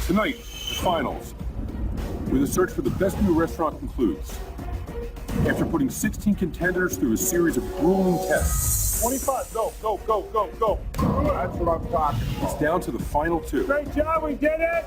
Tonight, the finals, where the search for the best new restaurant concludes. After putting 16 contenders through a series of grueling tests. 25, go. That's what I'm talking about. It's down to the final two. Great job, we did it!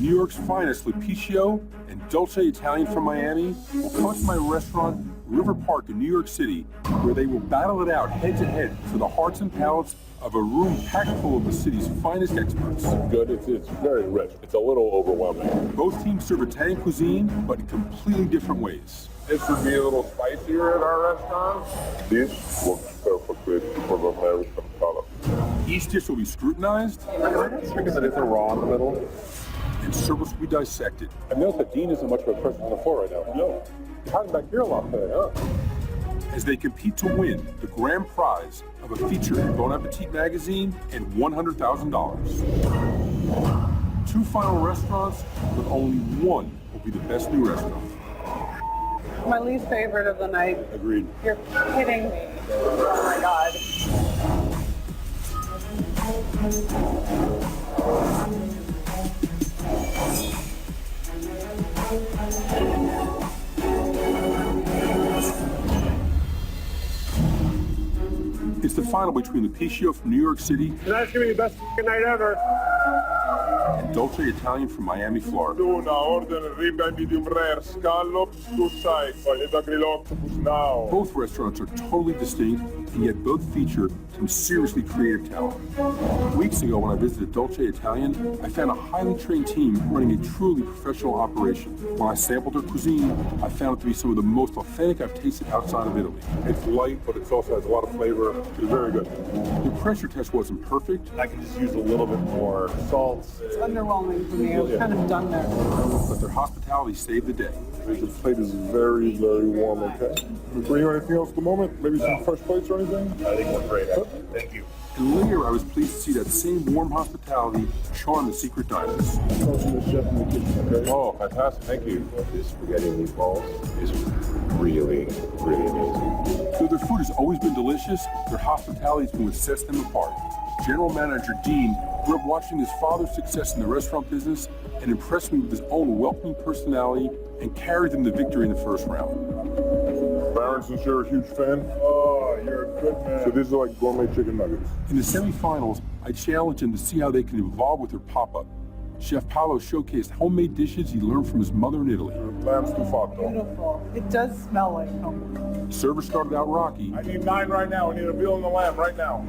New York's finest Lupicio and Dolce Italian from Miami will come to my restaurant, River Park in New York City, where they will battle it out head-to-head for the hearts and palates of a room packed full of the city's finest experts. Good, it's very rich. It's a little overwhelming. Both teams serve Italian cuisine, but in completely different ways. This would be a little spicier at our restaurant. This works perfectly for the American color. Each dish will be scrutinized. Because it isn't raw in the middle. And service will be dissected. I noticed that Dean isn't much of a person on the floor right now. No. You're hiding back here a lot today, huh? As they compete to win the grand prize of a feature in Bon Appetit magazine and $100,000. Two final restaurants, but only one will be the best new restaurant. My least favorite of the night. Agreed. You're kidding me. Oh my God. It's the final between Lupicio from New York City Tonight's gonna be the best night ever. and Dolce Italian from Miami, Florida. Una ordine ribeye medium rare, scallops, two sides, spaghetti grill octopus now. Both restaurants are totally distinct, and yet both feature some seriously creative talent. Weeks ago, when I visited Dolce Italian, I found a highly trained team running a truly professional operation. When I sampled their cuisine, I found it to be some of the most authentic I've tasted outside of Italy. It's light, but it also has a lot of flavor. It's very good. The pressure test wasn't perfect, I can just use a little bit more salt. It's underwhelming for me. I was kind of done there. but their hospitality saved the day. The plate is very, very warm, okay? Bring you anything else at the moment? Maybe some fresh plates or anything? I think we're great. Thank you. And later, I was pleased to see that same warm hospitality charm the secret diners. Oh, fantastic. Thank you. This spaghetti and meatballs is really, really amazing. Though their food has always been delicious, their hospitality has been what sets them apart. General Manager Dean grew up watching his father's success in the restaurant business and impressed me with his own welcoming personality and carried them to victory in the first round. Baron, since you're a huge fan. Oh, you're a good man. So these are like gourmet chicken nuggets. In the semifinals, I challenged him to see how they can evolve with their pop-up. Chef Paolo showcased homemade dishes he learned from his mother in Italy. Lamb stufato. Beautiful. It does smell like home. Server started out rocky, I need 9 right now. I need a veal and the lamb right now.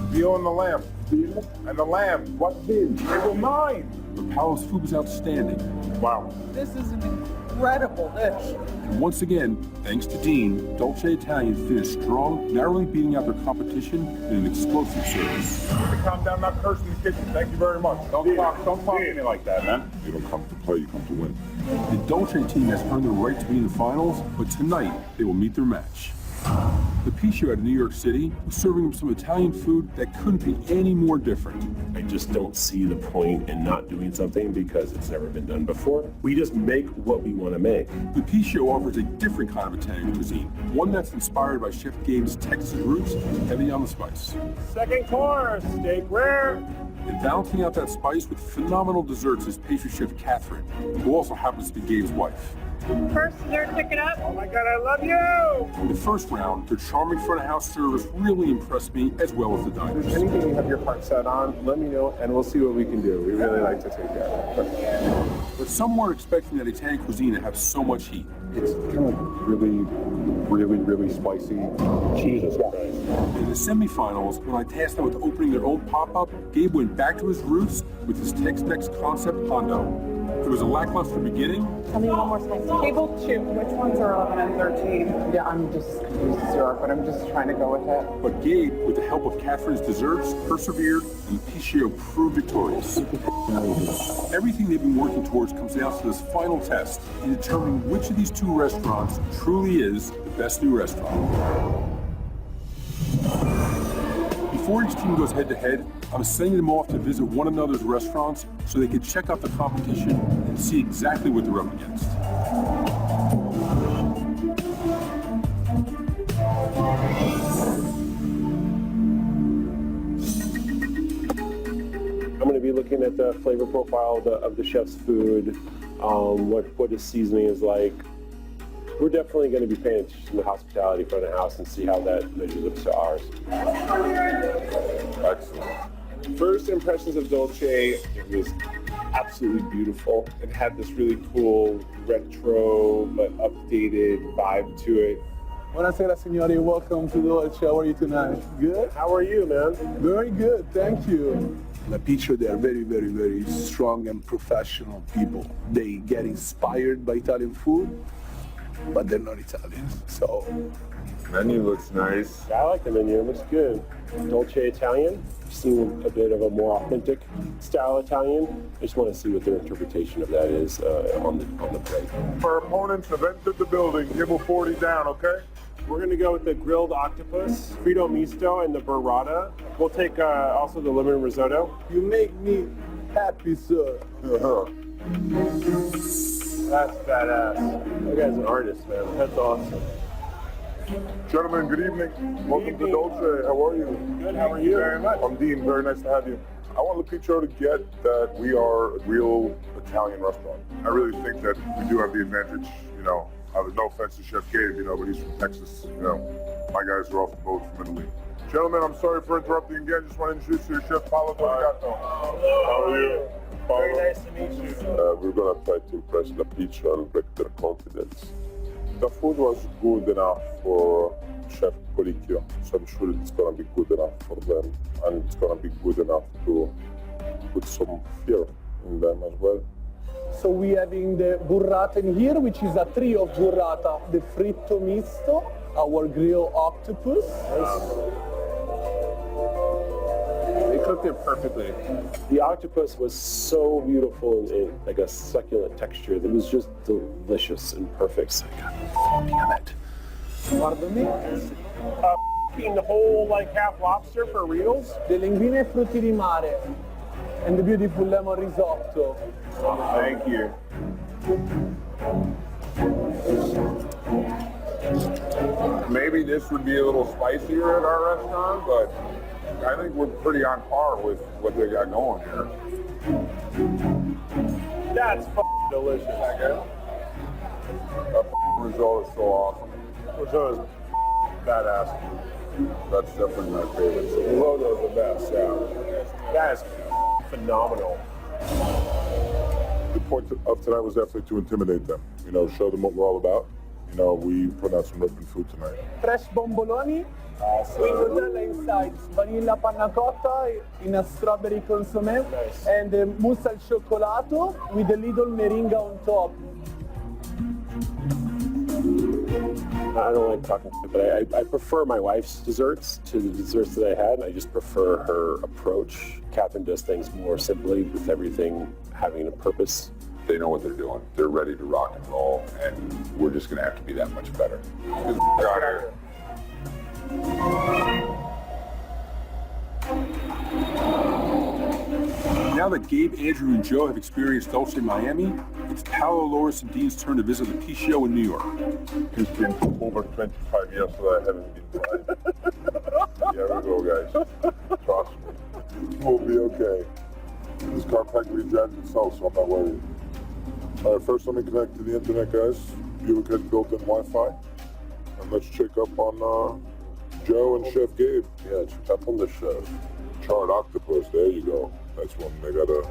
Veal and the lamb. Veal and the lamb. What veal? Table 9. but Paolo's food was outstanding. Wow. This is an incredible dish. And once again, thanks to Dean, Dolce Italian finished strong, narrowly beating out their competition in an explosive service. Calm down, not cursing in the kitchen. Thank you very much. Don't talk to me like that, man. You don't come to play, you come to win. The Dolce team has earned the right to be in the finals, but tonight they will meet their match. The Lupicio out of New York City was serving them some Italian food that couldn't be any more different. I just don't see the point in not doing something because it's never been done before. We just make what we want to make. The Lupicio offers a different kind of Italian cuisine, one that's inspired by Chef Gabe's Texas roots, heavy on the spice. Second course, steak rare. And balancing out that spice with phenomenal desserts is pastry chef Catherine, who also happens to be Gabe's wife. First dessert, pick it up. Oh my God, I love you! In the first round, their charming front of house service really impressed me, as well as the diners. Anything you have your heart set on, let me know and we'll see what we can do. We really like to take care of it. But some weren't expecting that Italian cuisine to have so much heat. It's kind of really spicy. Jesus Christ. In the semifinals, when I tasked them with opening their own pop-up, Gabe went back to his roots with his Tex-Mex concept Hondo. It was a lackluster beginning. Tell me one more spicy. Table 2. Which ones are 11 and 13? Yeah, I'm just confused, Zero, but I'm just trying to go with it. But Gabe, with the help of Catherine's desserts, persevered, and Lupicio proved victorious. Everything they've been working towards comes down to this final test in determining which of these two restaurants truly is the best new restaurant. Before each team goes head-to-head, I'm sending them off to visit one another's restaurants so they can check out the competition and see exactly what they're up against. be looking at the flavor profile of the chef's food, what his seasoning is like. We're definitely going to be paying attention to the hospitality front of the house and see how that measures up to ours. Excellent. First impressions of Dolce, it was absolutely beautiful. It had this really cool retro but updated vibe to it. Buonasera signori, welcome to Dolce. How are you tonight? Good? How are you, man? Very good, thank you. The picture, they are very, very, very strong and professional people. They get inspired by Italian food, but they're not Italians, so. Menu looks nice. I like the menu, it looks good. Dolce Italian, I've seen a bit of a more authentic style Italian. I just want to see what their interpretation of that is on the plate. Our opponents have entered the building. Give a 40 down, okay? We're going to go with the grilled octopus, Frito Misto, and the burrata. We'll take also the lemon risotto. You make me happy, sir. That's badass. That guy's an artist, man. That's awesome. Gentlemen, good evening. Welcome evening. to Dolce. How are you? Good, how are you? Very much. I'm Dean. Very nice to have you. I want Lupicio to get that we are a real Italian restaurant. I really think that we do have the advantage, you know. No offense to Chef Gabe, you know, but he's from Texas. You know, my guys are off the boat from Italy. Gentlemen, I'm sorry for interrupting again. Just want to introduce you to Chef Paolo Dorigato. How are you? Very nice to meet you. We're gonna try to impress Lupicio and break their confidence. The food was good enough for Chef Policchio, so I'm sure it's gonna be good enough for them, and it's gonna be good enough to put some fear in them as well. So we're having the burrata in here, which is a trio of burrata. The fritto misto, our grilled octopus. They cooked it perfectly. The octopus was so beautiful in like a succulent texture. It was just delicious and perfect. So damn it. Guarda me. Eating the whole like half lobster for reals? The linguine e frutti di mare. And the beautiful lemon risotto. Thank you. Maybe this would be a little spicier at our restaurant, but I think we're pretty on par with what they got going here. That's delicious. That risotto is so awesome. Risotto's badass. That's definitely my favorite. So risotto is the best, yeah. That is phenomenal. The point of tonight was definitely to intimidate them. You know, show them what we're all about. You know, we put out some ripping food tonight. Fresh bomboloni. With Nutella inside. Vanilla panna cotta in a strawberry consommé. Nice. And mousse al cioccolato with a little meringa on top. I don't like talking, but I prefer my wife's desserts to the desserts that I had. I just prefer her approach. Catherine does things more simply with everything having a purpose. They know what they're doing. They're ready to rock and roll, and we're just going to have to be that much better. Get out here. Now that Gabe, Andrew, and Joe have experienced Dolce Miami, it's Paolo, Loris, and Dean's turn to visit the Pichio in New York. It's been over 25 years that I haven't been tried. Here we go, guys. Trust me. We'll be okay. This car practically drives itself, so I'm not worried. All right, first let me connect to the internet, guys. Buick has built-in Wi-Fi. And let's check up on Joe and Chef Gabe. Yeah, check up on the chef. Charred octopus, there you go. That's one they gotta,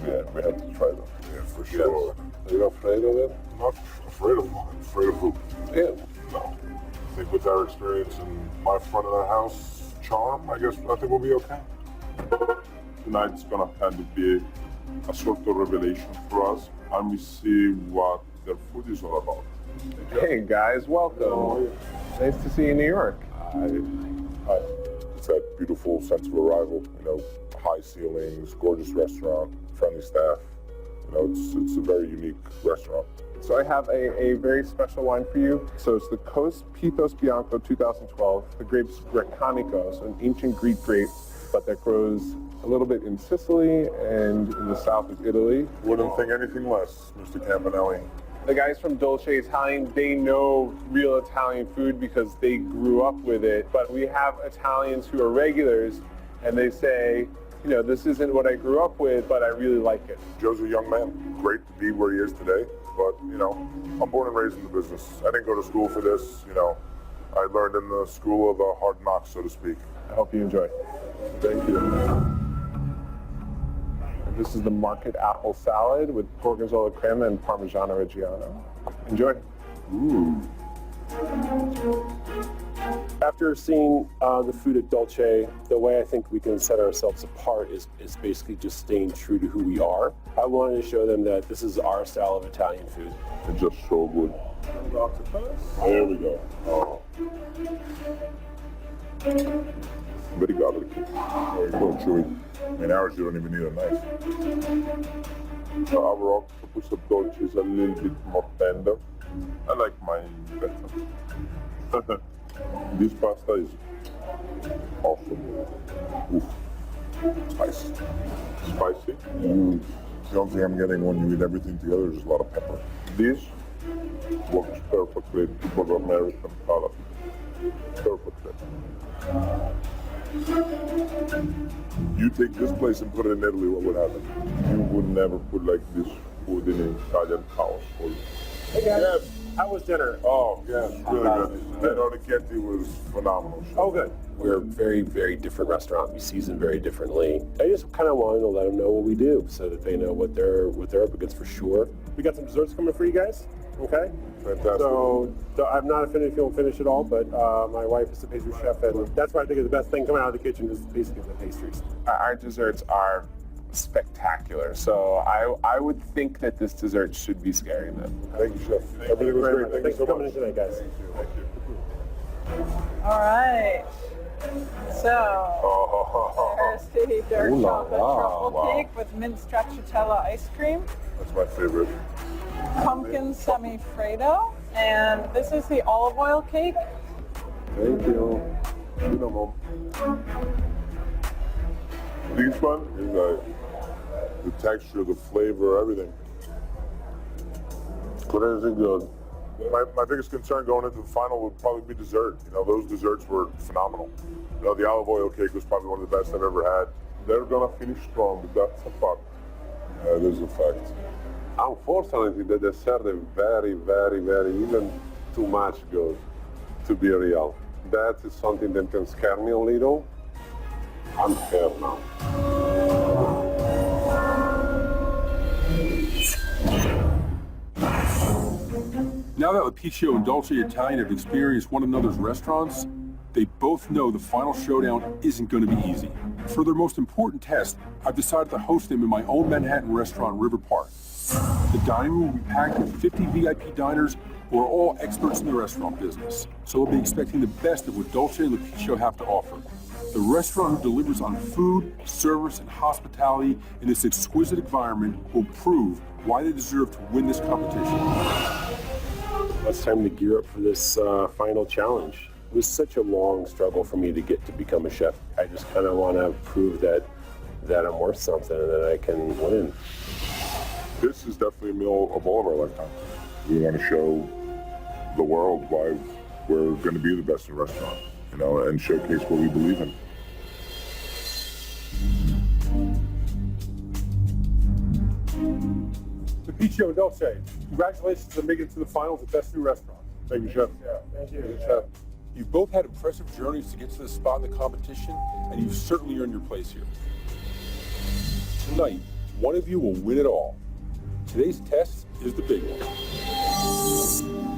yeah, we have to try them. Yeah, for sure. Yes. Are you not afraid of it? I'm not afraid of them. I'm afraid of who? Yeah. No. I think with our experience in my front of the house charm, I think we'll be okay. Tonight's gonna kind of be a sort of revelation for us, and we see what their food is all about. Hey guys, welcome. Nice to see you in New York. Hi. It's that beautiful sense of arrival, you know, high ceilings, gorgeous restaurant, friendly staff. You know, it's a very unique restaurant. So I have a very special wine for you. So it's the Cos Pitos Bianco 2012. The grape's Grecanicos, an ancient Greek grape, but that grows a little bit in Sicily and in the south of Italy. Wouldn't think anything less, Mr. Campanelli. The guys from Dolce Italian, they know real Italian food because they grew up with it. But we have Italians who are regulars, and they say, You know, this isn't what I grew up with, but I really like it. Joe's a young man. Great to be where he is today. But, you know, I'm born and raised in the business. I didn't go to school for this, you know. I learned in the school of the hard knocks, so to speak. I hope you enjoy. Thank you. And this is the market apple salad with gorgonzola crema and Parmigiano Reggiano. Enjoy. Ooh. After seeing the food at Dolce, the way I think we can set ourselves apart is basically just staying true to who we are. I wanted to show them that this is our style of Italian food. It's just so good. There we go. Oh. Very garlicky. Very good, chewy. And ours, you don't even need a knife. Our octopus of Dolce is a little bit more tender. I like mine better. This pasta is awesome. Oof. Spicy. Spicy. The only thing I'm getting when you eat everything together is a lot of pepper. This works perfectly for the American palate. Perfectly. You take this place and put it in Italy, what would happen? You would never put like this food in an Italian household. Hey guys, Yes. how was dinner? Oh, yes, really good. I know the Chianti was phenomenal. Oh, good. We're a very, very different restaurant. We season very differently. I just kind of wanted to let them know what we do so that they know what they're up against for sure. We got some desserts coming for you guys. Okay. Fantastic. So I'm not finished. If you'll finish it all, but my wife is the pastry chef, and that's why I think is the best thing coming out of the kitchen is basically the pastries. Our desserts are spectacular, so I would think that this dessert should be scaring them. Thank you, Chef. Everything was great. Thank you Thanks so for coming much. in tonight, guys. Thank you. All right. So Oh, there's the dark Ooh la chocolate la. truffle Wow. cake with mint stracciatella ice cream, that's my favorite. pumpkin semifreddo, and this is the olive oil cake. Thank you. You know, Mom. This one is the texture, the flavor, everything. Crazy good. My biggest concern going into the final would probably be dessert. You know, those desserts were phenomenal. You know, the olive oil cake was probably one of the best I've ever had. They're gonna finish strong, but that's a fact. That is a fact. Unfortunately, the dessert is very, very, very, even too much good to be real. That is something that can scare me a little. I'm scared now. Now that Lepicchio and Dolce Italian have experienced one another's restaurants, they both know the final showdown isn't going to be easy. For their most important test, I've decided to host them in my own Manhattan restaurant, River Park. The dining room will be packed with 50 VIP diners who are all experts in the restaurant business, so they'll be expecting the best of what Dolce and Lepicchio have to offer. The restaurant who delivers on food, service, and hospitality in this exquisite environment will prove why they deserve to win this competition. It's time to gear up for this final challenge. It was such a long struggle for me to get to become a chef. I just kind of want to prove that I'm worth something and that I can win. This is definitely a meal of all of our lifetime. We want to show the world why we're going to be the best in restaurant, you know, and showcase what we believe in. Lepicchio and Dolce, congratulations on making it to the finals of Best New Restaurant. Thank you, Chef. Thank you, Chef. You've both had impressive journeys to get to this spot in the competition, and you've certainly earned your place here. Tonight, one of you will win it all. Today's test is the big one.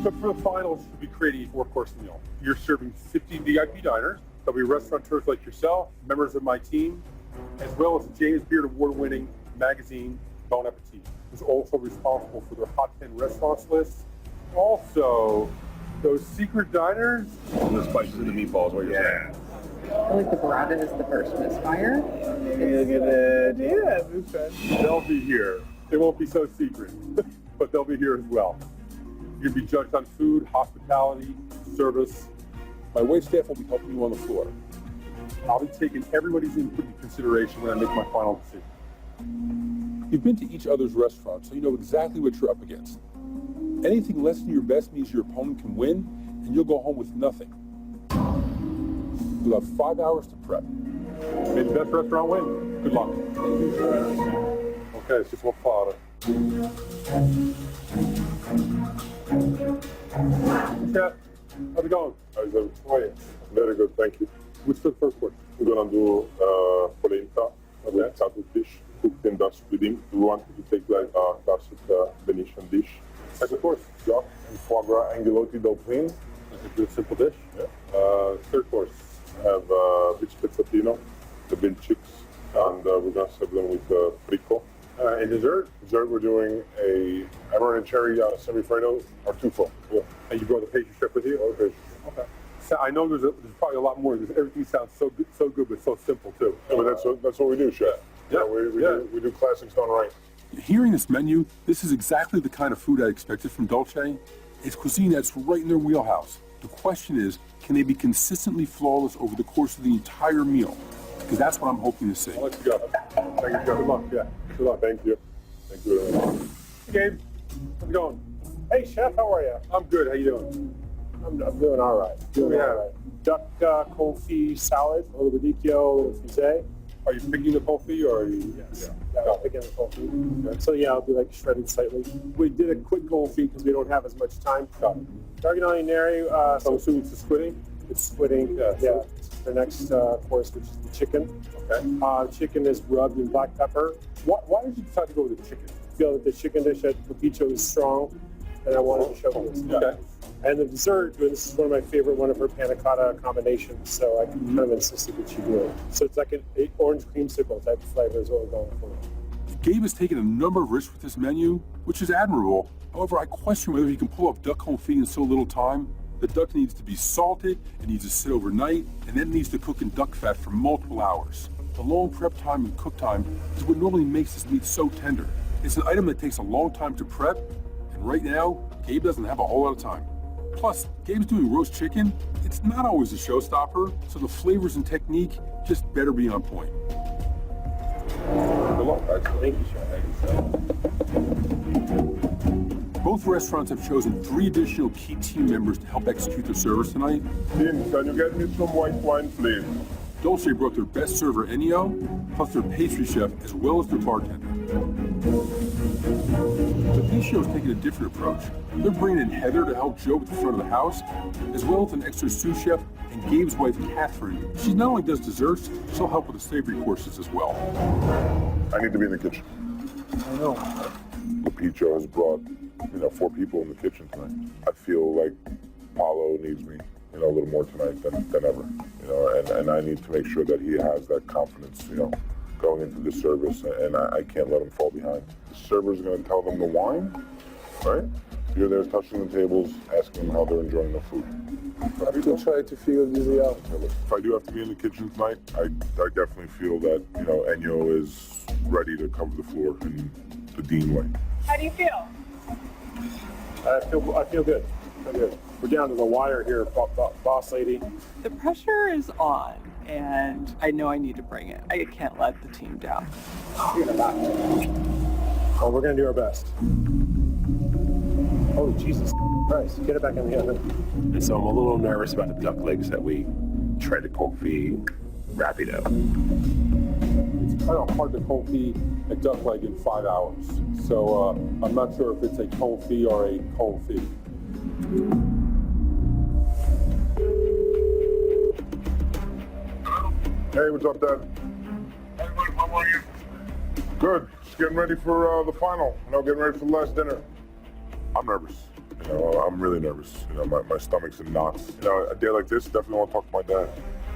So for the finals, you'll be creating a four-course meal. You're serving 50 VIP diners. There'll be restaurateurs like yourself, members of my team, as well as the James Beard Award-winning magazine, Bon Appetit, who's also responsible for their Hot 10 restaurants list. Also, those secret diners. The spices and the meatballs, what you're saying. I feel like the burrata is the first misfire. Look at that. Yeah, they'll be here. They won't be so secret, but they'll be here as well. You'll be judged on food, hospitality, service. My waitstaff will be helping you on the floor. I'll be taking everybody's input into consideration when I make my final decision. You've been to each other's restaurant, so you know exactly what you're up against. Anything less than your best means your opponent can win, and you'll go home with nothing. You'll have 5 hours to prep. May the best restaurant win. Good luck. Ok, si può fare. Chef, how's it going? How's it? Very good, thank you. What's the first course? We're gonna do polenta with salted fish cooked in Dutch pudding. We wanted to take like a classic Venetian dish. Second course? Yeah, and foie gras angulotti dauphine. That's a good simple dish. Yeah. Third course? Have beef spezzatino, the big chicks, and we're gonna serve them with frico. And dessert? Dessert, we're doing a amaranth cherry semifreddo tartufo. Yeah. And you brought the pastry chef with you? Okay. Okay. So I know there's probably a lot more because everything sounds so good, but so simple too. Yeah, but that's what we do, chef. Yeah, We do classics done right. Hearing this menu, this is exactly the kind of food I expected from Dolce. It's cuisine that's right in their wheelhouse. The question is, can they be consistently flawless over the course of the entire meal? Because that's what I'm hoping to see. I'll let you go. Thank you, Chef. Good luck. Yeah. Good luck. Thank you. Thank you very much. Hey, Gabe. How's it going? Hey, Chef, how are you? I'm good. How you doing? I'm doing all right. Doing all right. Duck confit salad, a little radicchio, a little fusée. Are you picking the confit or are you? Yes. Yeah, I'm picking the confit. Okay. So yeah, I'll do like shredded slightly. We did a quick confit because we don't have as much time. Darganelli neri. So I'm assuming it's the squidding? It's squidding. Yeah. The next course, which is the chicken. Okay. Chicken is rubbed in black pepper. Why did you decide to go with the chicken? I feel that the chicken dish at Pepito is strong, and I wanted to showcase it. Okay. And the dessert, this is one of my favorite, one of her panna cotta combinations, so I kind of insisted that she do it. So it's like an orange creamsicle type of flavor is what we're going for. Gabe has taken a number of risks with this menu, which is admirable. However, I question whether he can pull off duck confit in so little time. The duck needs to be salted, it needs to sit overnight, and then it needs to cook in duck fat for multiple hours. The long prep time and cook time is what normally makes this meat so tender. It's an item that takes a long time to prep, and right now, Gabe doesn't have a whole lot of time. Plus, Gabe's doing roast chicken. It's not always a showstopper, so the flavors and technique just better be on point. Good luck, guys. Thank you, Chef. Both restaurants have chosen 3 additional key team members to help execute their service tonight. Dean, can you get me some white wine, please? Dolce brought their best server, Ennio, plus their pastry chef, as well as their bartender. The Pastry's taking a different approach. They're bringing in Heather to help Joe with the front of the house, as well as an extra sous chef and Gabe's wife, Catherine. She not only does desserts, she'll help with the savory courses as well. I need to be in the kitchen. I know. Pepito has brought, 4 people in the kitchen tonight. I feel like Paulo needs me, a little more tonight than ever, and I need to make sure that he has that confidence, going into the service, and I can't let him fall behind. The server's going to tell them the wine, right? You're there touching the tables, asking them how they're enjoying the food. I have to try to figure this out. If I do have to be in the kitchen tonight, I definitely feel that, Ennio is ready to cover the floor in the Dean way. How do you feel? I feel good. We're down to the wire here, boss lady. The pressure is on, and I know I need to bring it. I can't let the team down. Oh, we're gonna do our best. Oh, Jesus Christ. Get it back in the oven. And so I'm a little nervous about the duck legs that we tried to confit rapido. It's kind of hard to confit a duck leg in 5 hours. So I'm not sure if it's a confit or a confit. Hey, what's up, Dad? How are you? Good. Just getting ready for the final. Getting ready for the last dinner. I'm nervous. I'm really nervous. My stomach's in knots. A day like this, definitely want to talk to my dad.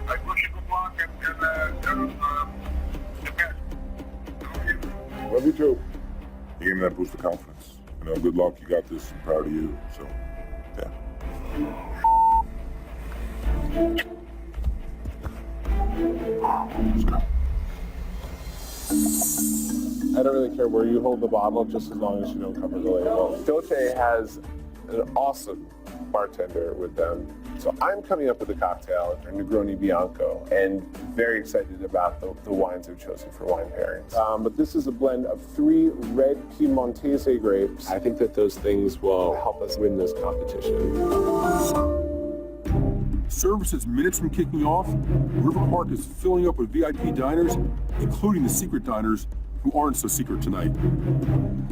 I wish you good luck and the best. How are you? Love you too. You gave me that boost of confidence. Good luck. You got this. I'm proud of you. So, yeah. Let's go. I don't really care where you hold the bottle, just as long as you don't cover the label. Dolce has an awesome bartender with them. So I'm coming up with a cocktail, a Negroni Bianco, and very excited about the wines I've chosen for wine pairings. But this is a blend of 3 red Piemontese grapes. I think that those things will help us win this competition. Service is minutes from kicking off. River Park is filling up with VIP diners, including the secret diners who aren't so secret tonight.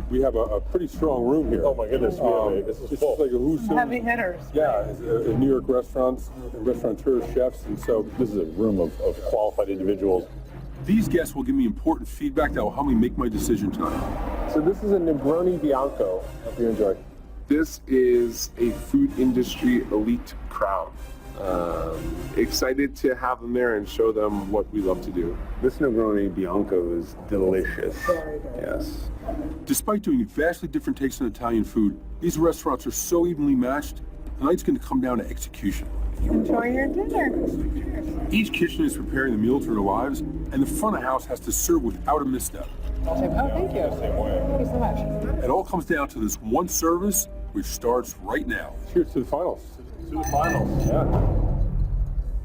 We have a pretty strong room here. Oh my goodness, this is It's full. just like a who's who. Heavy hitters. Yeah, it's New York restaurants and restaurateur chefs, and so This is a room of qualified individuals. These guests will give me important feedback that will help me make my decision tonight. So this is a Negroni Bianco. Hope you enjoy. This is a food industry elite crowd. Excited to have them there and show them what we love to do. This Negroni Bianco is delicious. Very good. Yes. Despite doing vastly different takes on Italian food, these restaurants are so evenly matched, tonight's going to come down to execution. Enjoy your dinner. Each kitchen is preparing the meal to their lives, and the front of house has to serve without a misstep. Oh, thank you. Thank you so much. It all comes down to this one service, which starts right now. cheers to the finals. To the finals. Yeah.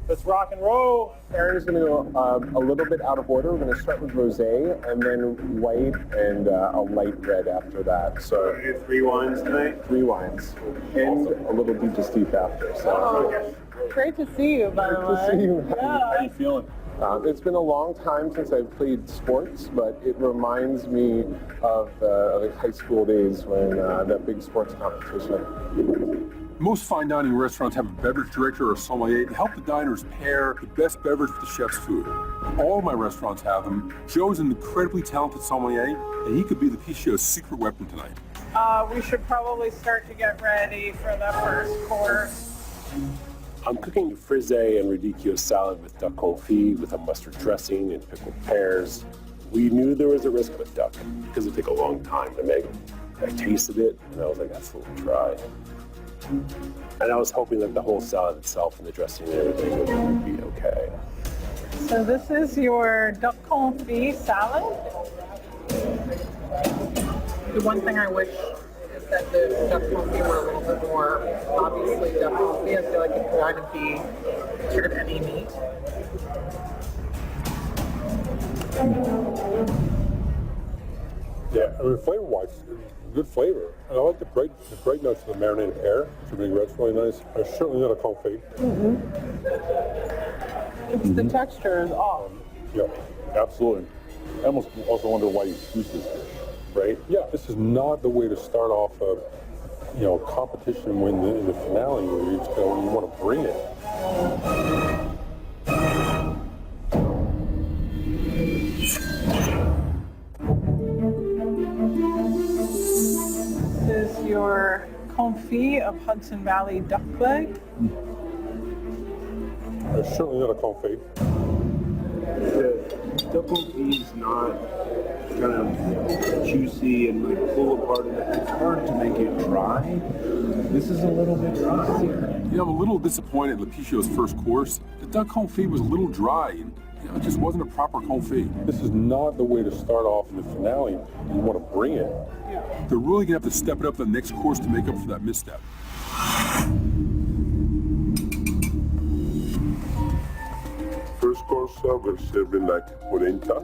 Let's rock and roll. Aaron's going to go a little bit out of order. We're going to start with rosé and then white and a light red after that. So We have 3 wines tonight. 3 wines and a little digestif after. So Great to see you, by the way. to see you. Yeah. How you feeling? It's been a long time since I've played sports, but it reminds me of the high school days when that big sports competition. Most fine dining restaurants have a beverage director or sommelier to help the diners pair the best beverage with the chef's food. All of my restaurants have them. Joe's an incredibly talented sommelier, and he could be the Picchio's secret weapon tonight. We should probably start to get ready for the first course. I'm cooking frisee and radicchio salad with duck confit with a mustard dressing and pickled pears. We knew there was a risk with duck because it took a long time to make. I tasted it and I was like, that's a little dry. And I was hoping that the whole salad itself and the dressing and everything would be okay. So this is your duck confit salad. The one thing I wish is that the duck confit were a little bit more obviously duck confit. I feel like it could kind of be sort of any meat. Yeah, I mean, flavor-wise, good flavor. And I like the bright notes of the marinated pear, which are being red's really nice. It's certainly not a confit. It's the texture is off. Yeah, Absolutely. I almost also wonder why you choose this dish, right? yeah. This is not the way to start off a, competition when in the finale where you just go, you want to bring it. This is your confit of Hudson Valley duck leg. It's certainly not a confit. The duck confit is not kind of juicy and like pull apart. It's hard to make it dry. This is a little bit dry. I'm a little disappointed in Picchio's first course. The duck confit was a little dry, and it just wasn't a proper confit. This is not the way to start off in the finale. You want to bring it. They're really gonna have to step it up the next course to make up for that misstep. First course, we're serving like polenta,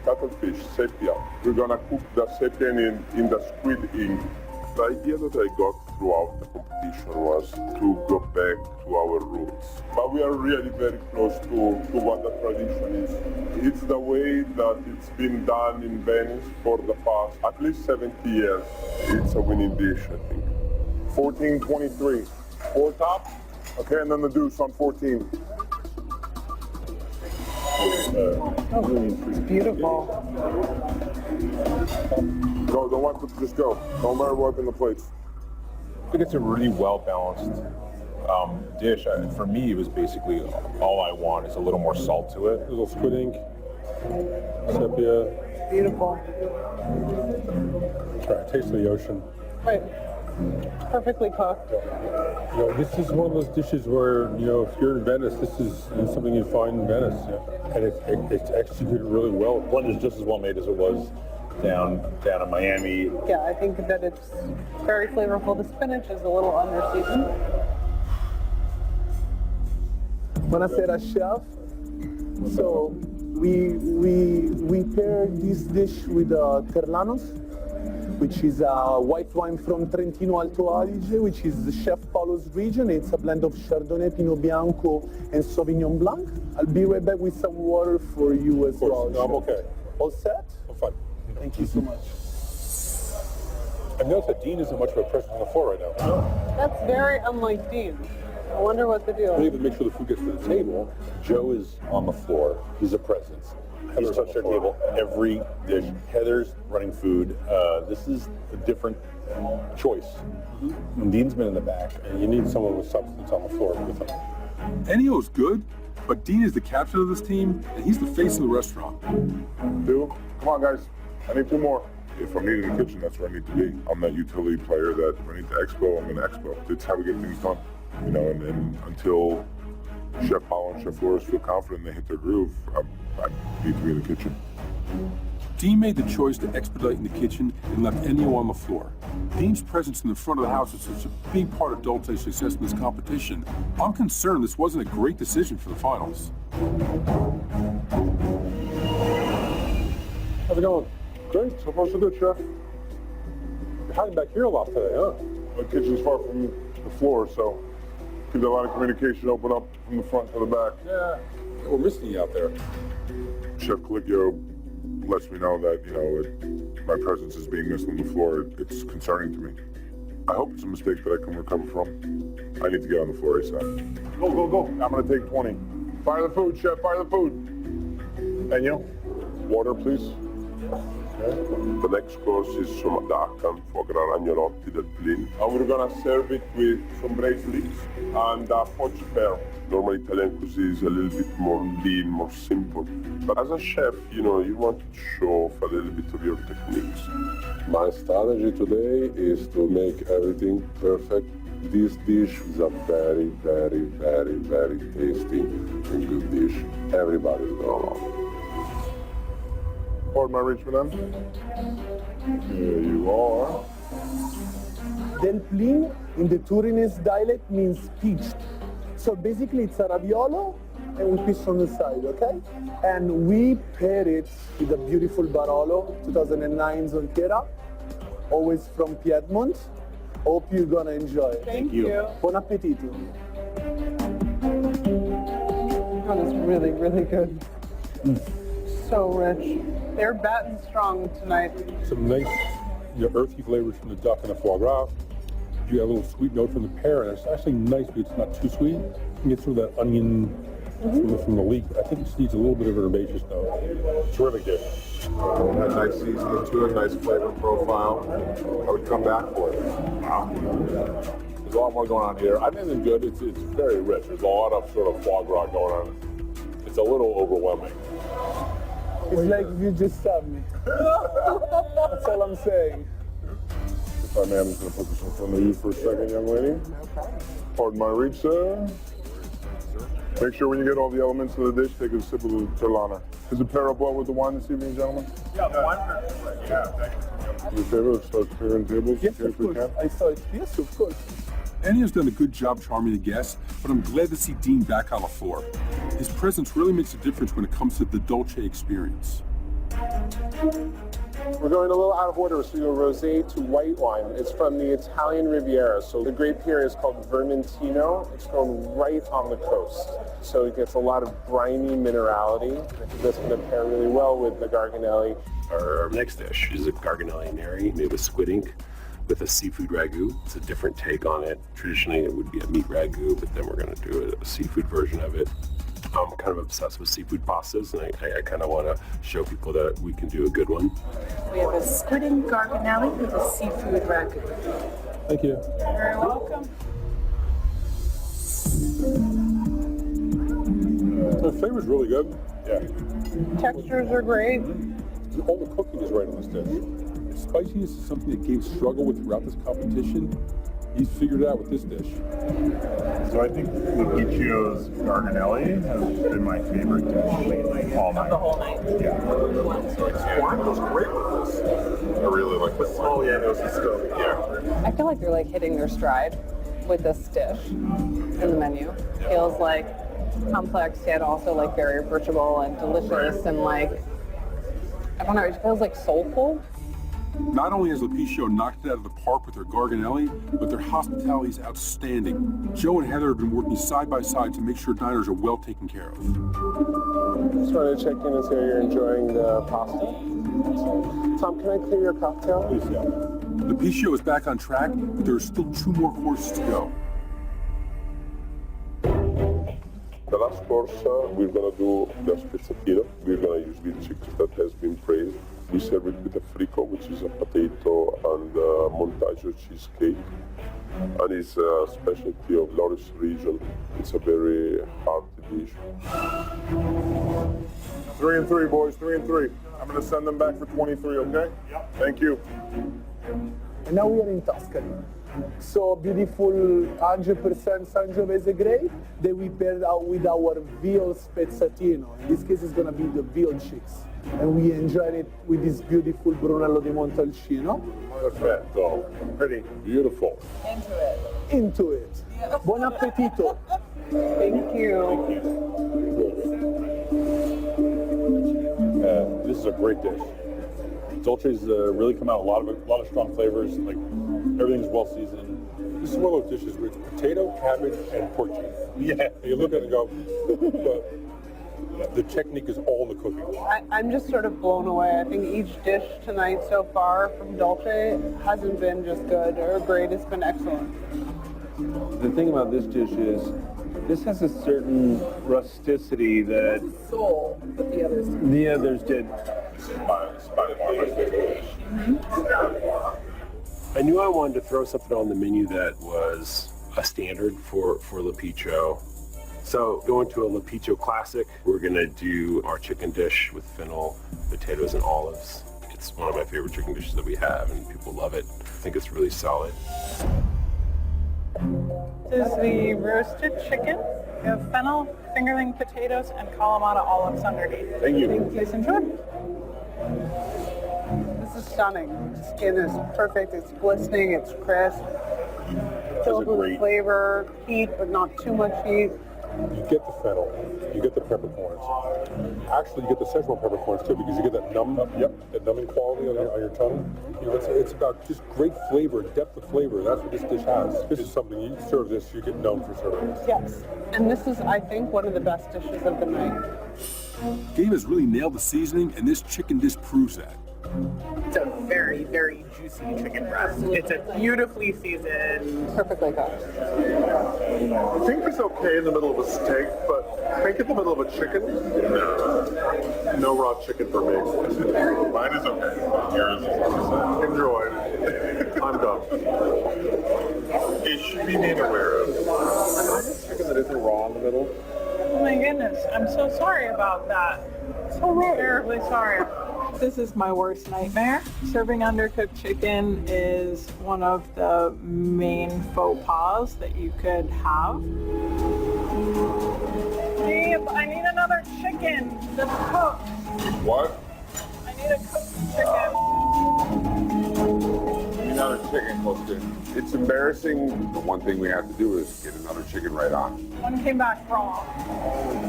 cuttlefish, sepia. We're gonna cook the sepia in the squid ink. The idea that I got throughout the competition was to go back to our roots. But we are really very close to what the tradition is. It's the way that it's been done in Venice for the past at least 70 years. It's a winning dish, I think. 1423. 4 top? Okay, and then the deuce on 14. It's beautiful. Go, don't wipe it, just go. Don't worry wiping the plates. I think it's a really well-balanced dish. For me, it was basically all I want is a little more salt to it. A little squid ink, sepia. Beautiful. Try a taste of the ocean. Right. Perfectly cooked. This is one of those dishes where, if you're in Venice, this is something you find in Venice. Yeah. And it's executed really well. One is just as well made as it was down in Miami. Yeah, I think that it's very flavorful. The spinach is a little under-seasoned. Buonasera, chef. So we pair this dish with terlanos. which is a white wine from Trentino Alto Adige, which is Chef Paolo's region. It's a blend of Chardonnay, Pinot Bianco, and Sauvignon Blanc. I'll be right back with some water for you as well. No, I'm okay. All set? I'm fine. Thank you so much. I noticed that Dean isn't much of a presence on the floor right now. That's very unlike Dean. I wonder what the deal We is. need to make sure the food gets to the table. Joe is on the floor. He's a presence. He's touched our table every dish. Heather's running food. This is a different choice. And Dean's been in the back, and you need someone with substance on the floor with him. Ennio's good, but Dean is the captain of this team, and he's the face of the restaurant. Two. Come on, guys. I need two more. If I'm needed in the kitchen, that's where I need to be. I'm that utility player that if I need to expo, I'm going to expo. It's how we get things done. You know, and until Chef Paolo and Chef Flores feel confident they hit their groove, I need to be in the kitchen. Dean made the choice to expedite in the kitchen and left Ennio on the floor. Dean's presence in the front of the house is such a big part of Dolce's success in this competition. I'm concerned this wasn't a great decision for the finals. How's it going? Great. So far, so good, Chef. You're hiding back here a lot today, huh? My kitchen's far from the floor, so keep a lot of communication open up from the front to the back. Yeah, we're missing you out there. Chef Colicchio lets me know that, you know, my presence is being missed on the floor. It's concerning to me. I hope it's a mistake that I can recover from. I need to get on the floor ASAP. Go, go, go. I'm going to take 20. Fire the food, Chef. Fire the food. And you? Water, please. The next course is some duck and foie gras agnolotti del Plin. And we're gonna serve it with some braised leeks and poached pear. Normally Italian cuisine is a little bit more lean, more simple. But as a chef, you know, you want to show off a little bit of your techniques. My strategy today is to make everything perfect. This dish is a very, very, very, very tasty and good dish. Everybody's gonna love it. Pardon my reach, madam. There you are. Del Plin in the Turinese dialect means peached. So basically it's a raviolo and we piece on the side, okay? And we pair it with a beautiful Barolo, 2009 Zontiera, always from Piedmont. Hope you're gonna enjoy it. Thank you. Buon appetito. That is really, really good. So rich. They're batting strong tonight. Some nice, earthy flavors from the duck and the foie gras. You have a little sweet note from the pear, and it's actually nice, but it's not too sweet. You can get through that onion from the leek. I think it just needs a little bit of an herbaceous note. Terrific dish. Had nice seasoning to it, nice flavor profile. I would come back for it. Wow. There's a lot more going on here. I think it's good. It's very rich. There's a lot of sort of foie gras going on. It's a little overwhelming. It's like you just stabbed me. That's all I'm saying. If I may, I'm just going to put this in front of you for a second, young lady. Pardon my reach, sir. Make sure when you get all the elements of the dish, take a sip of the Terlana. Is it pair up well with the wine this evening, gentlemen? Yeah, the wine. Yeah, thank you. Your favorite starts clearing tables? Yes, of course. I saw it. Yes, of course. Ennio's done a good job charming the guests, but I'm glad to see Dean back on the floor. His presence really makes a difference when it comes to the Dolce experience. We're going a little out of order, so we go rosé to white wine. It's from the Italian Riviera, so the grape here is called Vermentino. It's grown right on the coast, so it gets a lot of briny minerality. I think that's going to pair really well with the Garganelli. Our next dish is a Garganelli Neri made with squid ink with a seafood ragu. It's a different take on it. Traditionally, it would be a meat ragu, but then we're going to do a seafood version of it. I'm kind of obsessed with seafood pastas, and I kind of want to show people that we can do a good one. We have a squid ink Garganelli with a seafood ragu. Thank you. You're very welcome. The flavor's really good. Yeah. Textures are great. All the cooking is right on this dish. Spiciness is something that gave struggle with throughout this competition. He's figured it out with this dish. So I think Luiccio's Garganelli has been my favorite dish lately, all night. The whole night. Yeah. Wine goes great with this. I really like this. Oh yeah, no, it's still, yeah. I feel like they're like hitting their stride with this dish in the menu. Feels like complex yet also like very approachable and delicious and like, I don't know, it feels like soulful. Not only has L'Apiccio knocked it out of the park with their garganelli, but their hospitality is outstanding. Joe and Heather have been working side by side to make sure diners are well taken care of. Just wanted to check in and see how you're enjoying the pasta. Tom, can I clear your cocktail? Please, yeah. L'Apiccio is back on track, but there are still 2 more courses to go. The last course, we're gonna do the spezzatino. We're gonna use the chicken that has been praised. We serve it with a frico, which is a potato and montaggio cheesecake. And it's a specialty of Loris region. It's a very hearty dish. 3 and 3, boys, 3 and 3. I'm gonna send them back for 23, okay? Yep. Thank you. And now we are in Tuscany. So beautiful 100% Sangiovese grape that we paired out with our veal spezzatino. In this case, it's gonna be the veal cheeks. And we enjoyed it with this beautiful Brunello di Montalcino. Perfetto. Pretty. Beautiful. Into it. Yeah. Buon appetito. Thank you. This is a great dish. Dolce's really come out a lot of strong flavors. Like everything's well seasoned. This is one of those dishes with potato, cabbage, and pork cheese. Yeah, you look at it and go, the technique is all in the cooking. I'm just sort of blown away. I think each dish tonight so far from Dolce hasn't been just good or great. It's been excellent. The thing about this dish is, this has a certain rusticity that Soul, but the others. the others did. I knew I wanted to throw something on the menu that was a standard for L'Apiccio. So going to a L'Apiccio classic, we're gonna do our chicken dish with fennel, potatoes, and olives. It's one of my favorite chicken dishes that we have, and people love it. I think it's really solid. This is the roasted chicken. We have fennel, fingerling potatoes, and Kalamata olives underneath. Thank you. Please enjoy. This is stunning. Skin is perfect. It's glistening. It's crisp. Filled with flavor, heat, but not too much heat. You get the fennel, you get the peppercorns. Actually, you get the Szechuan peppercorns too, because you get that that numbing quality on your tongue. You know, it's about just great flavor, depth of flavor. That's what this dish has. This is something you serve this, you get known for serving this. Yes. And this is, I think, one of the best dishes of the night. Gabe has really nailed the seasoning, and this chicken dish proves that. It's a very, very juicy chicken breast. It's a beautifully seasoned, perfectly cooked. I think it's okay in the middle of a steak, but think in the middle of a chicken? No raw chicken for me. Mine is okay. Yours is enjoy. I'm done. It should be made aware of. Chicken that isn't raw in the middle. Oh my goodness, I'm so sorry about that. So terribly sorry. This is my worst nightmare. Serving undercooked chicken is one of the main faux pas that you could have. Babe, I need another chicken that's cooked. What? I need a cooked chicken. Another chicken close to. It's embarrassing. The one thing we have to do is get another chicken right on. One came back wrong.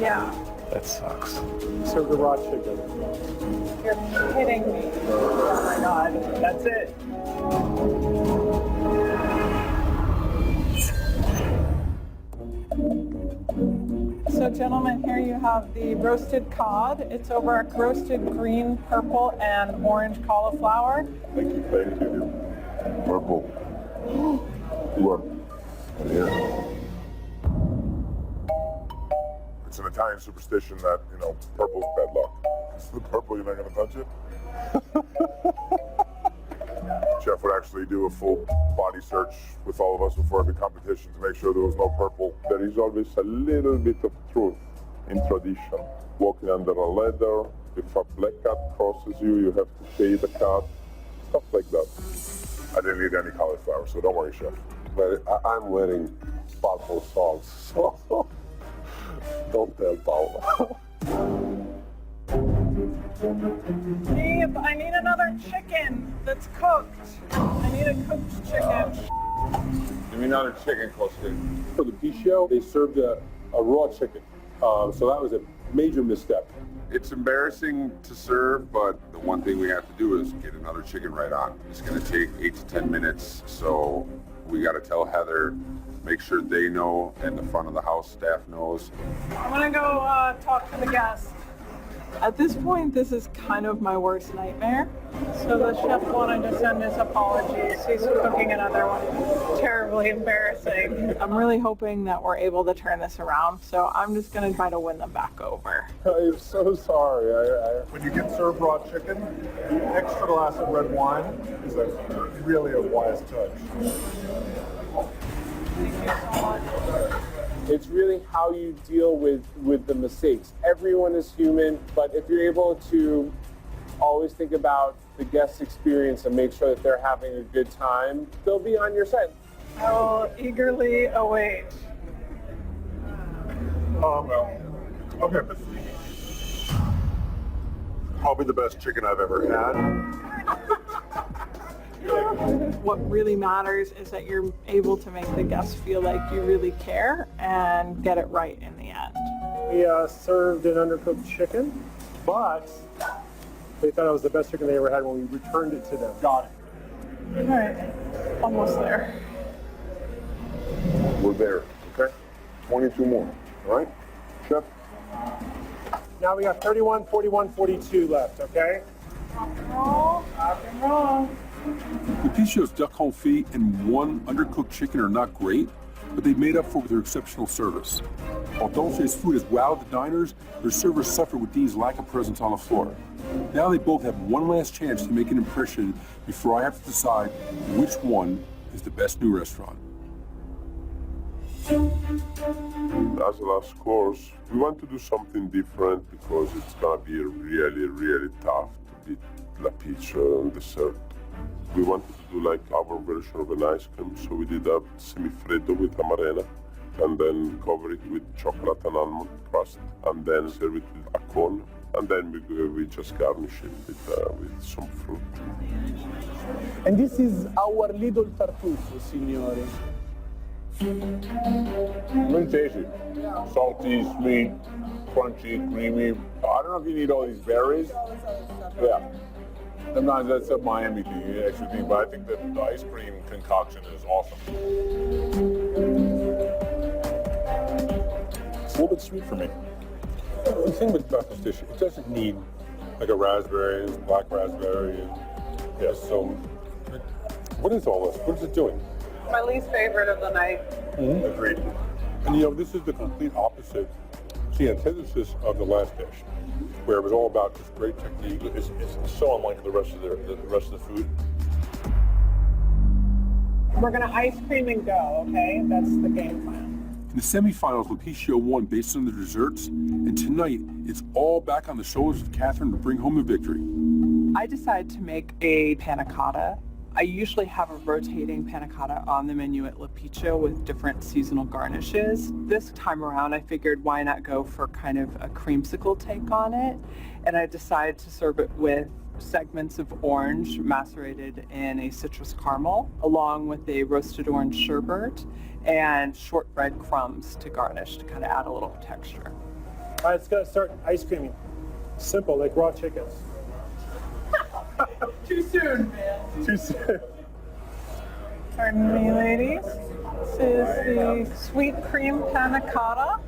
Yeah. That sucks. Serve the raw chicken. You're kidding me. Oh my god. That's it. So gentlemen, here you have the roasted cod. It's over at roasted green, purple, and orange cauliflower. Thank you. Purple. What? Yeah. It's an Italian superstition that, you know, purple's bad luck. It's the purple, you're not going to touch it. Chef would actually do a full body search with all of us before every competition to make sure there was no purple. There is always a little bit of truth in tradition. Walking under a ladder, if a black cat crosses you, you have to pay the cat. Stuff like that. I didn't eat any cauliflower, so don't worry, Chef. But I'm wearing purple socks, so don't tell Paula. Babe, I need another chicken that's cooked. I need a cooked chicken. Give me another chicken close to. For the L'Apiccio, they served a raw chicken. So that was a major misstep. It's embarrassing to serve, but the one thing we have to do is get another chicken right on. It's going to take 8 to 10 minutes, so we got to tell Heather, make sure they know and the front of the house staff knows. I'm gonna go talk to the guests. At this point, this is kind of my worst nightmare. So the chef wanted to send his apologies. He's cooking another one. Terribly embarrassing. I'm really hoping that we're able to turn this around. So I'm just gonna try to win them back over. I'm so sorry. When you get served raw chicken, the extra glass of red wine is really a wise touch. Thank you so much. It's really how you deal with the mistakes. Everyone is human, but if you're able to always think about the guest experience and make sure that they're having a good time, they'll be on your side. I will eagerly await. Okay. Probably the best chicken I've ever had. What really matters is that you're able to make the guests feel like you really care and get it right in the end. We served an undercooked chicken, but they thought it was the best chicken they ever had when we returned it to them. Got it. All right, almost there. We're there, okay? 22 more, all right? Chef? Now we got 31, 41, 42 left, okay? Rock and roll. Lepicio's duck confit and one undercooked chicken are not great, but they made up for it with their exceptional service. While Dolce's food has wowed the diners, their servers suffered with Dean's lack of presence on the floor. Now they both have one last chance to make an impression before I have to decide which one is the best new restaurant. As a last course, we want to do something different because it's gonna be really, really tough to beat La Pizza on dessert. We wanted to do like our version of an ice cream, so we did a semifreddo with amarena, and then cover it with chocolate and almond crust, and then serve it with a cone, and then we just garnish it with some fruit. And this is our little tartufo, signore. Really tasty. Salty, sweet, crunchy, creamy. I don't know if you need all these berries. Yeah. Sometimes that's a Miami thing, extra thing, but I think that the ice cream concoction is awesome. It's a little bit sweet for me. The thing with this dish, it doesn't need like a raspberry, black raspberry. Yeah, so what is all this? What is it doing? My least favorite of the night. Agreed. And you know, this is the complete opposite. It's the antithesis of the last dish, where it was all about just great technique. It's so unlike the rest of the food. We're gonna ice cream and go, okay? That's the game plan. In the semifinals, Lepicio won based on the desserts, and tonight it's all back on the shoulders of Catherine to bring home the victory. I decided to make a panna cotta. I usually have a rotating panna cotta on the menu at Lepicio with different seasonal garnishes. This time around, I figured why not go for kind of a creamsicle take on it, and I decided to serve it with segments of orange macerated in a citrus caramel, along with a roasted orange sherbet and shortbread crumbs to garnish to kind of add a little texture. All right, let's go start ice creaming. Simple, like raw chickens. Too soon, man. Too soon. Pardon me, ladies. This is the sweet cream panna cotta.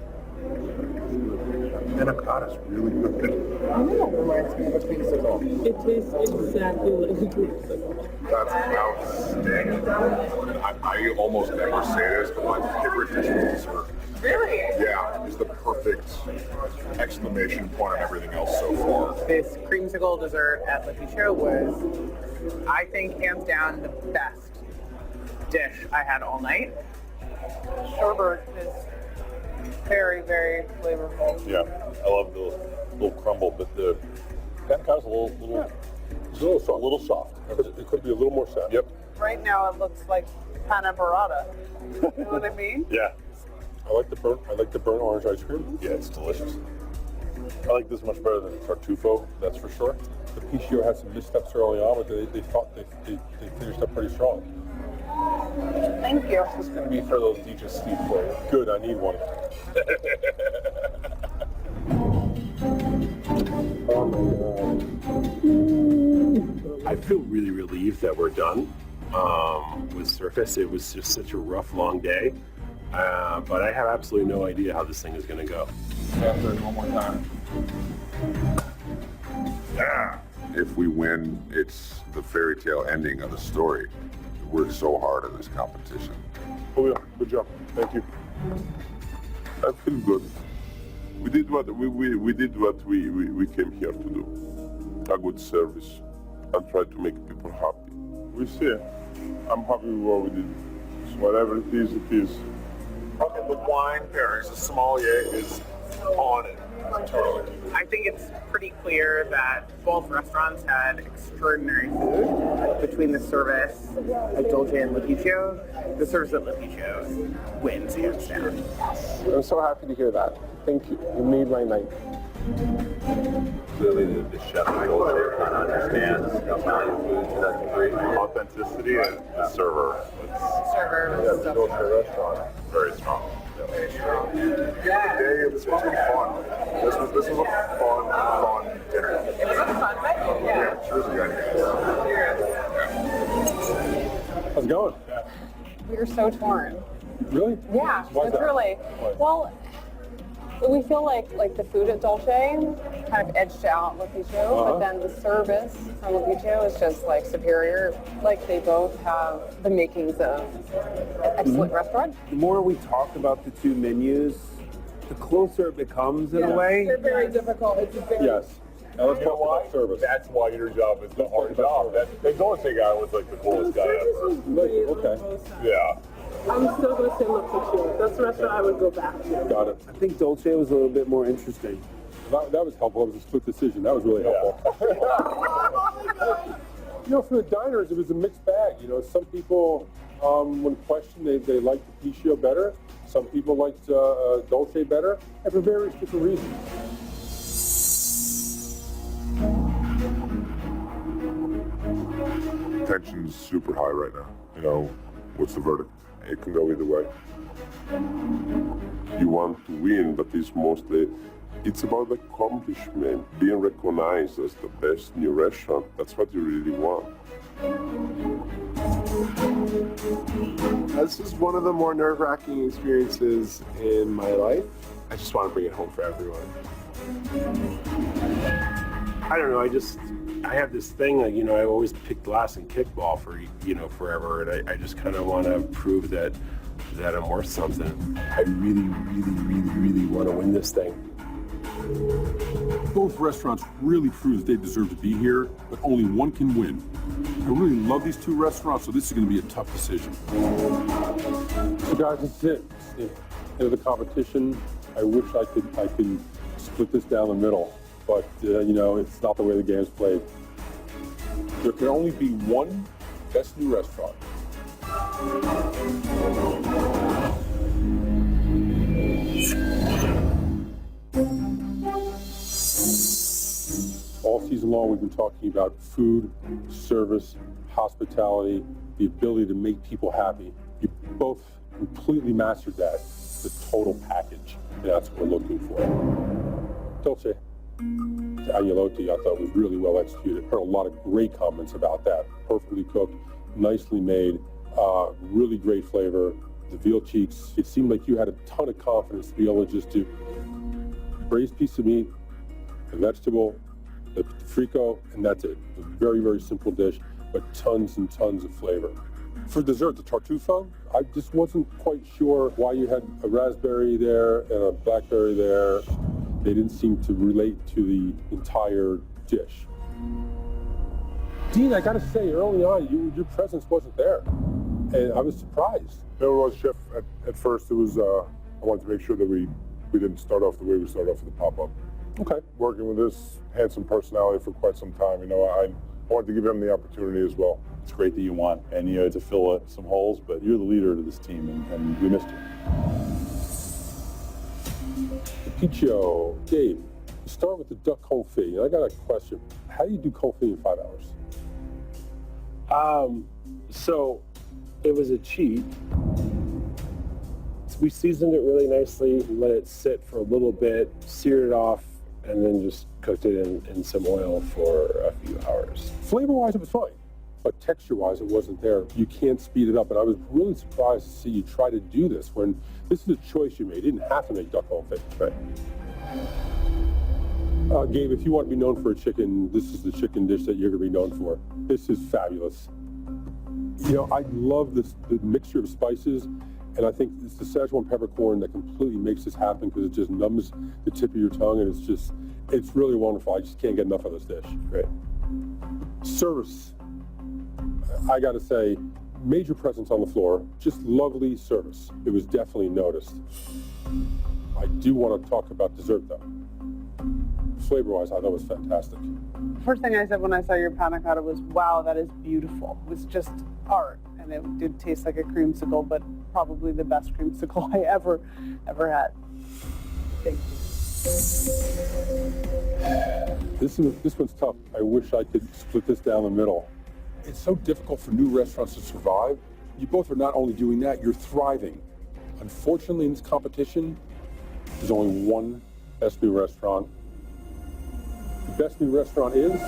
Panna cotta's really good. I know it reminds me of a creamsicle. It tastes exactly like a creamsicle. That's outstanding. I almost never say this, but my favorite dish is dessert. Really? Yeah, it's the perfect exclamation point on everything else so far. This creamsicle dessert at Lepicio was, I think, hands down the best dish I had all night. Sherbet is very, very flavorful. Yeah, I love the little crumble, but the panna cotta's a little soft. It could be a little more soft. Yep. Right now it looks like panna burrata. You know what I mean? Yeah. I like the burnt orange ice cream. Yeah, it's delicious. I like this much better than tartufo, that's for sure. The Lepicio had some missteps early on, but they finished up pretty strong. Thank you. This is going to be for those digestive for you. Good, I need one. I feel really relieved that we're done with Surface. It was just such a rough, long day. But I have absolutely no idea how this thing is going to go. After it one more time. Yeah. If we win, it's the fairy tale ending of the story. We worked so hard in this competition. Oh yeah, good job. Thank you. I feel good. We did what we did what we came here to do. A good service and try to make people happy. We see. I'm happy with what we did. So whatever it is, it is. Okay, the wine pairings, the sommelier is on it. Totally. I think it's pretty clear that both restaurants had extraordinary food. Between the service at Dolce and L'Ufficio, the service at L'Ufficio wins hands down. I'm so happy to hear that. Thank you. You made my night. Clearly, the chef at Dolce kind of understands Italian food to that degree. Authenticity and the server. Server. Yeah, Dolce restaurant. Very strong. Very strong. Yeah. Today it's been fun. This was a fun dinner. It was a fun night. Yeah, cheers again. How's it going? We were so torn. Really? Yeah, Why is that? truly. Why? Well, we feel like the food at Dolce kind of edged out L'Ufficio, but then the service from L'Ufficio is just like superior. Like they both have the makings of an excellent restaurant. The more we talk about the two menus, the closer it becomes in a way. They're very difficult. It's a very Yes. Now let's talk about service. That's why your job is the hard job. That Dolce guy was like the coolest guy ever. Okay. Yeah. I'm still going to say L'Ufficio. That's the restaurant I would go back to. Got it. I think Dolce was a little bit more interesting. That was helpful. It was a split decision. That was really helpful. You know, for the diners, it was a mixed bag. You know, some people, when questioned, they liked the L'Ufficio better. Some people liked Dolce better, and for various different reasons. Tension's super high right now. You know, what's the verdict? It can go either way. You want to win, but it's about accomplishment, being recognized as the best new restaurant. That's what you really want. This is one of the more nerve-wracking experiences in my life. I just want to bring it home for everyone. I don't know, I have this thing, like, you know, I always pick glass and kickball for, you know, forever, and I just kind of want to prove that I'm worth something. I really want to win this thing. Both restaurants really prove that they deserve to be here, but only one can win. I really love these two restaurants, so this is going to be a tough decision. So guys, this is it. It's the end of the competition. I wish I could split this down the middle, but you know, it's not the way the game's played. There can only be one best new restaurant. All season long, we've been talking about food, service, hospitality, the ability to make people happy. You both completely mastered that, the total package, and that's what we're looking for. Dolce Agnolotti, I thought was really well executed. Heard a lot of great comments about that. Perfectly cooked, nicely made, really great flavor. The veal cheeks, it seemed like you had a ton of confidence to be able to just do braised piece of meat, a vegetable, the frico, and that's it. A very, very simple dish, but tons and tons of flavor. For dessert, the tartufo, I just wasn't quite sure why you had a raspberry there and a blackberry there. They didn't seem to relate to the entire dish. Dean, I gotta say, early on, your presence wasn't there, and I was surprised. There was, Chef, at first it was, I wanted to make sure that we didn't start off the way we started off with the pop-up. Okay. Working with this handsome personality for quite some time, you know, I wanted to give him the opportunity as well. It's great that you won, and you had to fill some holes, but you're the leader of this team, and we missed you. Picho, Dave, start with the duck confit. I got a question. How do you do confit in 5 hours? So it was a cheat. We seasoned it really nicely, let it sit for a little bit, seared it off, and then just cooked it in some oil for a few hours. Flavor-wise, it was fine, but texture-wise, it wasn't there. You can't speed it up, and I was really surprised to see you try to do this when this is a choice you made. You didn't have to make duck confit. Right. Gabe, if you want to be known for a chicken, this is the chicken dish that you're going to be known for. This is fabulous. You know, I love the mixture of spices, and I think it's the Szechuan peppercorn that completely makes this happen because it just numbs the tip of your tongue, and it's really wonderful. I just can't get enough of this dish. Great. Service, I got to say, major presence on the floor, just lovely service. It was definitely noticed. I do want to talk about dessert, though. Flavor-wise, I thought it was fantastic. First thing I said when I saw your panna cotta was, wow, that is beautiful. It was just art, and it did taste like a creamsicle, but probably the best creamsicle I ever had. Thank you. This one's tough. I wish I could split this down the middle. It's so difficult for new restaurants to survive. You both are not only doing that, you're thriving. Unfortunately, in this competition, there's only one best new restaurant. The best new restaurant is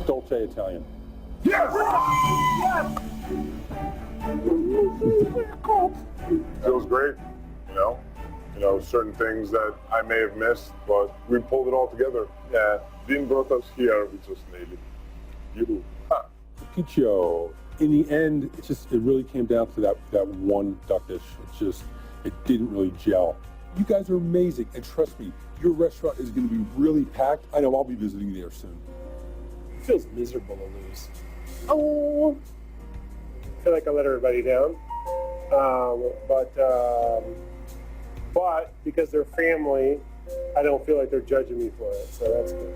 Dolce Italian. Yes! Yes! Feels great, you know. Certain things that I may have missed, but we pulled it all together. Yeah, Dean brought us here. We just nailed it. You. Picho. In the end, it really came down to that one duck dish. It didn't really gel. You guys are amazing, and trust me, your restaurant is going to be really packed. I know I'll be visiting there soon. It feels miserable to lose. Oh. I feel like I let everybody down. But because they're family, I don't feel like they're judging me for it, so that's good.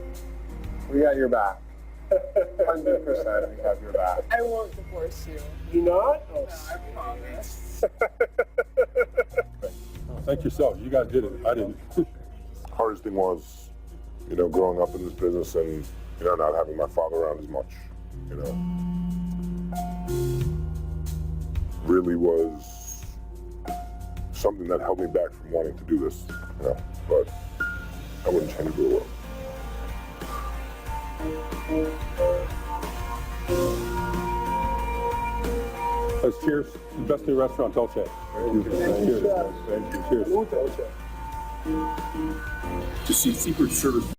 We got your back. 100% we have your back. I won't divorce you. You not? Oh, No, I promise. Thank yourselves. You guys did it. I didn't. Hardest thing was, growing up in this business and, not having my father around as much, really was something that held me back from wanting to do this, but I wouldn't change it for the world. Let's cheers to the best new restaurant, Dolce. Thank you. Cheers. To see Secret Service